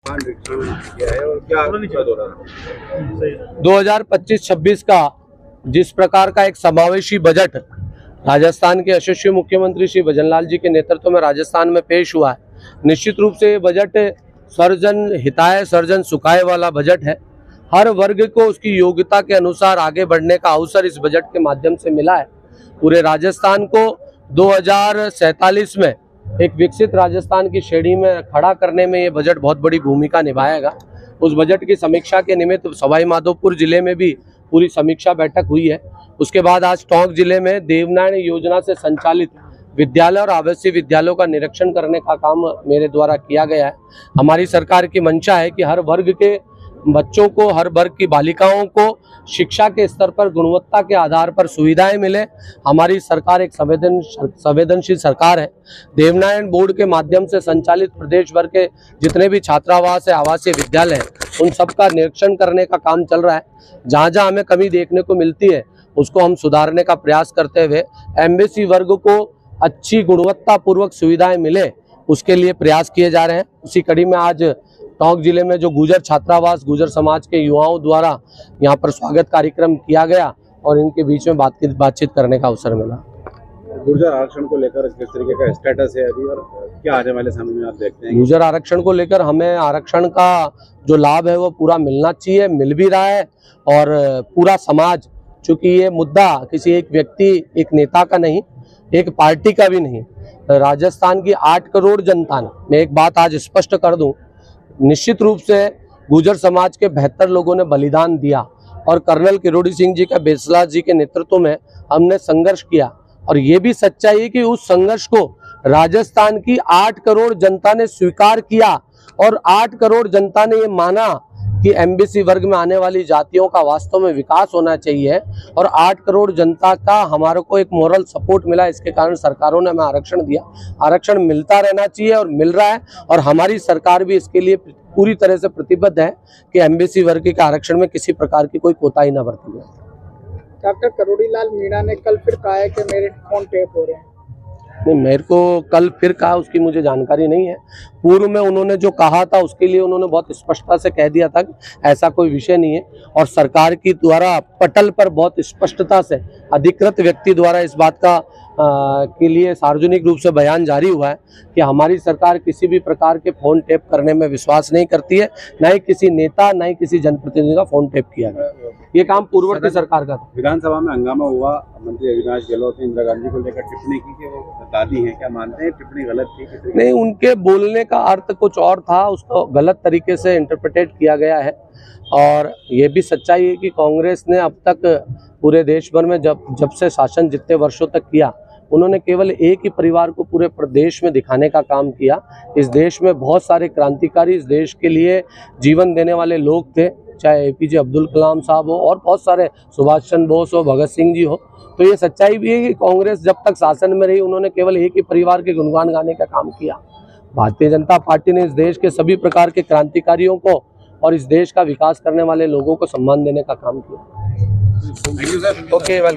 किया है और क्या 2025-26 का जिस प्रकार का एक समावेशी बजट राजस्थान के यशस्वी मुख्यमंत्री श्री भजनलाल जी के नेतृत्व में राजस्थान में पेश हुआ है, निश्चित रूप से ये बजट सर्वजन हिताय सर्वजन सुखाय वाला बजट है। हर वर्ग को उसकी योग्यता के अनुसार आगे बढ़ने का अवसर इस बजट के माध्यम से मिला है। पूरे राजस्थान को 2047 में एक विकसित राजस्थान की श्रेणी में खड़ा करने में ये बजट बहुत बड़ी भूमिका निभाएगा। उस बजट की समीक्षा के निमित्त सवाई माधोपुर जिले में भी पूरी समीक्षा बैठक हुई है। उसके बाद आज टोंक जिले में देवनारायण योजना से संचालित विद्यालय और आवासीय विद्यालयों का निरीक्षण करने का काम मेरे द्वारा किया गया है। हमारी सरकार की मंशा है कि हर वर्ग के बच्चों को, हर वर्ग की बालिकाओं को शिक्षा के स्तर पर गुणवत्ता के आधार पर सुविधाएं मिले। हमारी सरकार एक संवेदनशील सरकार है। देवनारायण बोर्ड के माध्यम से संचालित प्रदेश भर के जितने भी छात्रावास है, आवासीय विद्यालय हैं, उन सब का निरीक्षण करने का काम चल रहा है। जहाँ जहाँ हमें कमी देखने को मिलती है उसको हम सुधारने का प्रयास करते हुए एमबीसी वर्ग को अच्छी गुणवत्ता पूर्वक सुविधाएं मिले, उसके लिए प्रयास किए जा रहे हैं। उसी कड़ी में आज टोंक जिले में जो गुर्जर छात्रावास, गुर्जर समाज के युवाओं द्वारा यहाँ पर स्वागत कार्यक्रम किया गया और इनके बीच में बातचीत करने का अवसर मिला। गुर्जर आरक्षण को लेकर किस तरीके का स्टेटस है अभी और क्या आने वाले समय में आप देखते हैं? गुर्जर आरक्षण को लेकर हमें आरक्षण का जो लाभ है वो पूरा मिलना चाहिए, मिल भी रहा है। और पूरा समाज, चूंकि ये मुद्दा किसी एक व्यक्ति, एक नेता का नहीं, एक पार्टी का भी नहीं, राजस्थान की 8 करोड़ जनता ने, मैं एक बात आज स्पष्ट कर दूं, निश्चित रूप से गुर्जर समाज के 72 लोगों ने बलिदान दिया और कर्नल किरोड़ी सिंह जी का बेसला जी के नेतृत्व में हमने संघर्ष किया। और ये भी सच्चाई है कि उस संघर्ष को राजस्थान की 8 करोड़ जनता ने स्वीकार किया और 8 करोड़ जनता ने ये माना कि एमबीसी वर्ग में आने वाली जातियों का वास्तव में विकास होना चाहिए। और 8 करोड़ जनता का हमारे को एक मोरल सपोर्ट मिला, इसके कारण सरकारों ने हमें आरक्षण दिया। आरक्षण मिलता रहना चाहिए और मिल रहा है और हमारी सरकार भी इसके लिए पूरी तरह से प्रतिबद्ध है कि एमबीसी वर्ग के आरक्षण में किसी प्रकार की कोई कोताही न बरती जाए। डॉक्टर करोड़ी लाल मीणा ने कल फिर कहा है कि मेरे फोन टेप हो रहे हैं। नहीं, मेरे को कल फिर कहा उसकी मुझे जानकारी नहीं है। पूर्व में उन्होंने जो कहा था उसके लिए उन्होंने बहुत स्पष्टता से कह दिया था कि ऐसा कोई विषय नहीं है। और सरकार की द्वारा पटल पर बहुत स्पष्टता से अधिकृत व्यक्ति द्वारा इस बात का के लिए सार्वजनिक रूप से बयान जारी हुआ है कि हमारी सरकार किसी भी प्रकार के फोन टेप करने में विश्वास नहीं करती है। न ही किसी नेता, न ही किसी जनप्रतिनिधि का फोन टेप किया गया। ये काम पूर्ववर्ती सरकार का था। विधानसभा में हंगामा हुआ, मंत्री अविनाश गहलोत ने इंदिरा गांधी को लेकर टिप्पणी की कि वो दादी हैं, क्या मानते हैं टिप्पणी गलत थी? नहीं, उनके बोलने का अर्थ कुछ और था, उसको गलत तरीके से इंटरप्रिटेट किया गया है। और ये भी सच्चाई है कि कांग्रेस ने अब तक पूरे देश भर में जब से शासन जितने वर्षों तक किया, उन्होंने केवल एक ही परिवार को पूरे प्रदेश में दिखाने का काम किया। इस देश में बहुत सारे क्रांतिकारी, इस देश के लिए जीवन देने वाले लोग थे, चाहे एपीजे अब्दुल कलाम साहब हो और बहुत सारे, सुभाष चंद्र बोस हो, भगत सिंह जी हो। तो ये सच्चाई भी है कि कांग्रेस जब तक शासन में रही उन्होंने केवल एक ही परिवार के गुणगान गाने का काम किया। भारतीय जनता पार्टी ने इस देश के सभी प्रकार के क्रांतिकारियों को और इस देश का विकास करने वाले लोगों को सम्मान देने का काम किया। Thank you sir. Okay, welcome.